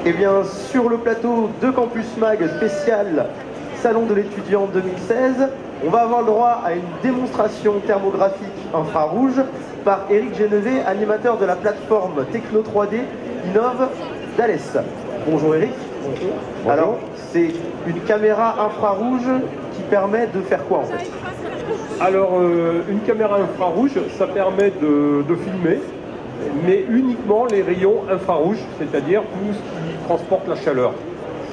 Eh bien, sur le plateau de Campus Mag spécial Salon de l'étudiant 2016, on va avoir le droit à une démonstration thermographique infrarouge par Éric Genevet, animateur de la plateforme Techno 3D Innov d'Alès. Bonjour Éric. Bonjour. Alors, c'est une caméra infrarouge qui permet de faire quoi en fait? Alors, une caméra infrarouge, ça permet de filmer, mais uniquement les rayons infrarouges, c'est-à-dire tout ce qui transporte la chaleur.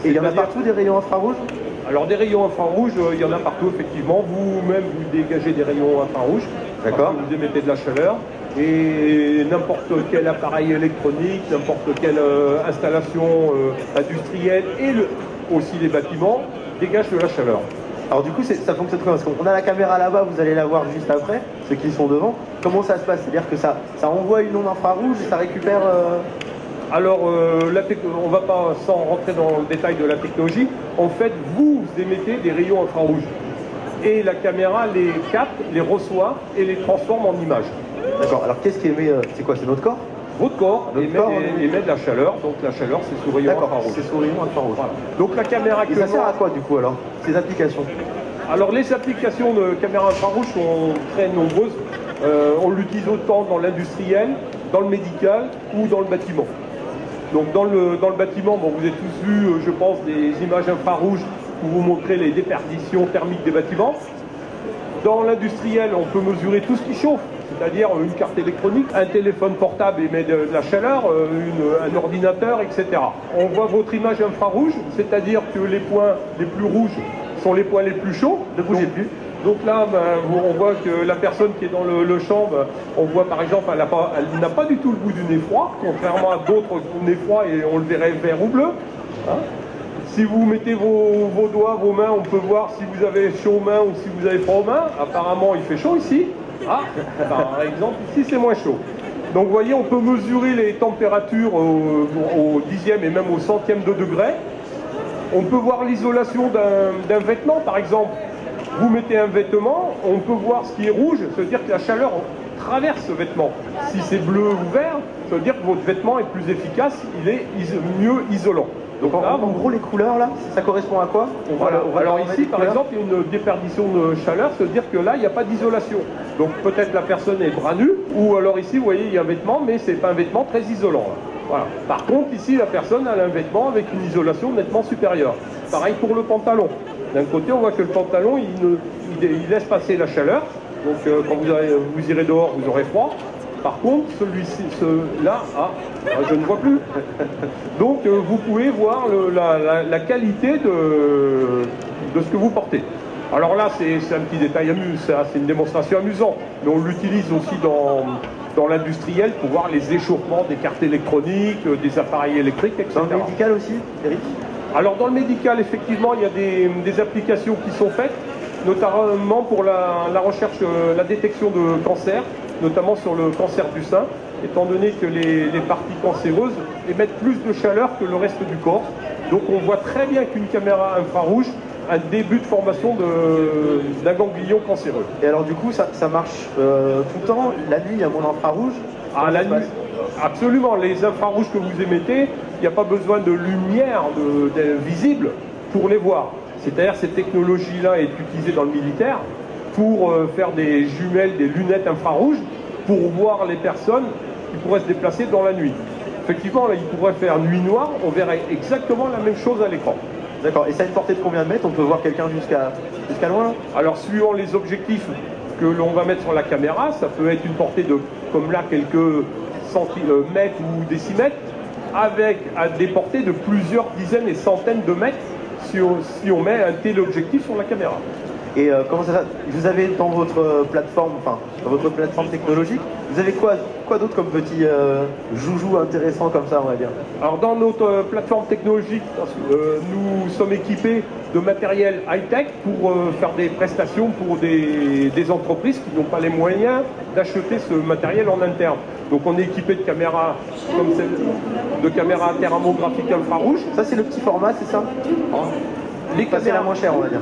Et il y en a partout des rayons infrarouges? Alors des rayons infrarouges, il y en a partout effectivement. Vous-même, vous dégagez des rayons infrarouges. D'accord. Vous émettez de la chaleur. Et n'importe quel appareil électronique, n'importe quelle installation industrielle et aussi les bâtiments dégagent de la chaleur. Alors du coup, ça fonctionne comment? Parce qu'on a la caméra là-bas, vous allez la voir juste après, ceux qui sont devant. Comment ça se passe? C'est-à-dire que ça envoie une onde infrarouge et ça récupère... Alors, on ne va pas sans rentrer dans le détail de la technologie. En fait, vous émettez des rayons infrarouges. Et la caméra les capte, les reçoit et les transforme en images. D'accord, alors qu'est-ce qui émet? C'est quoi? C'est notre corps? Votre corps émet de la chaleur, donc la chaleur c'est sous rayon infrarouge. C'est sous rayon infrarouge. Voilà. Donc la caméra... Et ça sert à quoi du coup alors, ces applications? Alors les applications de caméra infrarouge sont très nombreuses. On l'utilise autant dans l'industriel, dans le médical ou dans le bâtiment. Donc dans le bâtiment, bon, vous avez tous vu, je pense, des images infrarouges pour vous montrer les déperditions thermiques des bâtiments. Dans l'industriel, on peut mesurer tout ce qui chauffe, c'est-à-dire une carte électronique, un téléphone portable émet de la chaleur, un ordinateur, etc. On voit votre image infrarouge, c'est-à-dire que les points les plus rouges sont les points les plus chauds. Ne bougez plus. Donc là, on voit que la personne qui est dans le champ, on voit par exemple, elle n'a pas du tout le goût du nez froid, contrairement à d'autres nez froids et on le verrait vert ou bleu. Hein. Si vous mettez vos doigts, vos mains, on peut voir si vous avez chaud aux mains ou si vous avez froid aux mains. Apparemment, il fait chaud ici. Ah, par exemple, ici, c'est moins chaud. Donc, vous voyez, on peut mesurer les températures au dixième et même au centième de degré. On peut voir l'isolation d'un vêtement, par exemple. Vous mettez un vêtement, on peut voir ce qui est rouge, ça veut dire que la chaleur traverse ce vêtement. Si c'est bleu ou vert, ça veut dire que votre vêtement est plus efficace, il est mieux isolant. Donc là, en gros, les couleurs, là, ça correspond à quoi? Alors ici, par exemple, il y a une déperdition de chaleur, ça veut dire que là, il n'y a pas d'isolation. Donc peut-être la personne est bras nu, ou alors ici, vous voyez, il y a un vêtement, mais ce n'est pas un vêtement très isolant. Là. Voilà. Par contre, ici, la personne a un vêtement avec une isolation nettement supérieure. Pareil pour le pantalon. D'un côté, on voit que le pantalon, il laisse passer la chaleur. Donc quand vous irez dehors, vous aurez froid. Par contre, celui-là, je ne vois plus. Donc, vous pouvez voir la qualité de ce que vous portez. Alors là, c'est un petit détail c'est une démonstration amusante. Mais on l'utilise aussi dans l'industriel pour voir les échauffements des cartes électroniques, des appareils électriques, etc. Dans le médical aussi, Eric? Alors, dans le médical, effectivement, il y a des applications qui sont faites, notamment pour la recherche, la détection de cancer, notamment sur le cancer du sein, étant donné que les parties cancéreuses émettent plus de chaleur que le reste du corps. Donc on voit très bien qu'une caméra infrarouge a un début de formation d'un ganglion cancéreux. Et alors du coup, ça marche tout le temps? La nuit, il y a mon infrarouge? Ah, la nuit, absolument. Les infrarouges que vous émettez, il n'y a pas besoin de lumière visible pour les voir. C'est-à-dire cette technologie-là est utilisée dans le militaire pour faire des jumelles, des lunettes infrarouges, pour voir les personnes qui pourraient se déplacer dans la nuit. Effectivement, là, ils pourraient faire nuit noire, on verrait exactement la même chose à l'écran. D'accord, et ça a une portée de combien de mètres? On peut voir quelqu'un jusqu'à loin? Alors, suivant les objectifs que l'on va mettre sur la caméra, ça peut être une portée de, comme là, quelques centimètres ou décimètres, avec des portées de plusieurs dizaines et centaines de mètres si on met un téléobjectif sur la caméra. Et comment ça? Vous avez dans votre plateforme, technologique, vous avez quoi d'autre comme petit joujou intéressant comme ça, on va dire? Alors dans notre plateforme technologique, nous sommes équipés de matériel high-tech pour faire des prestations pour des entreprises qui n'ont pas les moyens d'acheter ce matériel en interne. Donc on est équipé de caméras comme celle de caméras thermographiques infrarouges. Ça c'est le petit format, c'est ça? Les caméras moins chères, on va dire.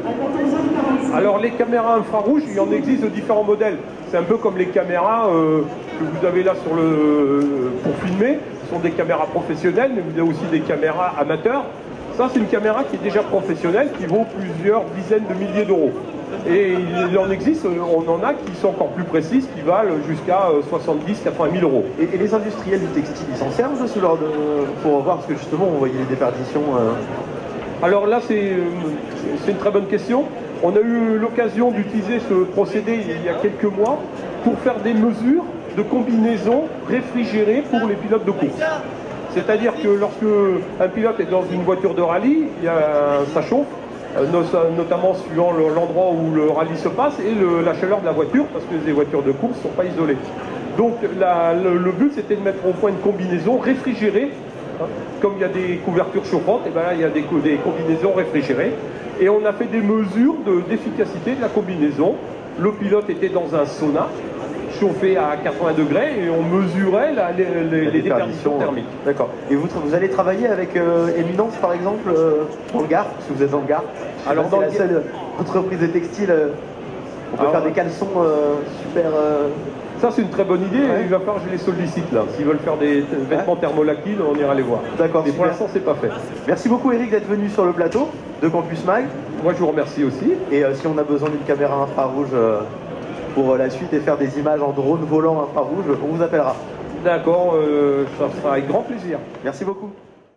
Alors les caméras infrarouges, il y en existe de différents modèles. C'est un peu comme les caméras que vous avez là pour filmer. Ce sont des caméras professionnelles, mais vous avez aussi des caméras amateurs. Ça, c'est une caméra qui est déjà professionnelle, qui vaut plusieurs dizaines de milliers d'euros. Et il en existe, on en a qui sont encore plus précises, qui valent jusqu'à 70-80 000 euros. Et les industriels du textile, ils s'en servent de ce genre de... pour voir, parce que justement, on voyait les déperditions. Alors là, c'est une très bonne question. On a eu l'occasion d'utiliser ce procédé il y a quelques mois pour faire des mesures de combinaison réfrigérée pour les pilotes de course. C'est-à-dire que lorsque un pilote est dans une voiture de rallye, ça chauffe, notamment suivant l'endroit où le rallye se passe et la chaleur de la voiture, parce que les voitures de course ne sont pas isolées. Donc le but, c'était de mettre au point une combinaison réfrigérée. Comme il y a des couvertures chauffantes, et ben là, il y a des combinaisons réfrigérées. Et on a fait des mesures d'efficacité de la combinaison. Le pilote était dans un sauna, chauffé à 80 degrés, et on mesurait les déperditions thermiques. D'accord. Et vous allez travailler avec Éminence, par exemple, dans le Gard, parce que vous êtes dans le Gard. Alors, dans la seule entreprise de textile, on peut faire des caleçons super... Ça, c'est une très bonne idée, et il va falloir que je les sollicite là. S'ils veulent faire des vêtements thermolaquines, on ira les voir. D'accord. Mais pour l'instant, c'est pas fait. Merci beaucoup, Eric, d'être venu sur le plateau de Campus Mag. Moi, je vous remercie aussi. Et si on a besoin d'une caméra infrarouge pour la suite et faire des images en drone volant infrarouge, on vous appellera. D'accord, ça sera avec grand plaisir. Merci beaucoup.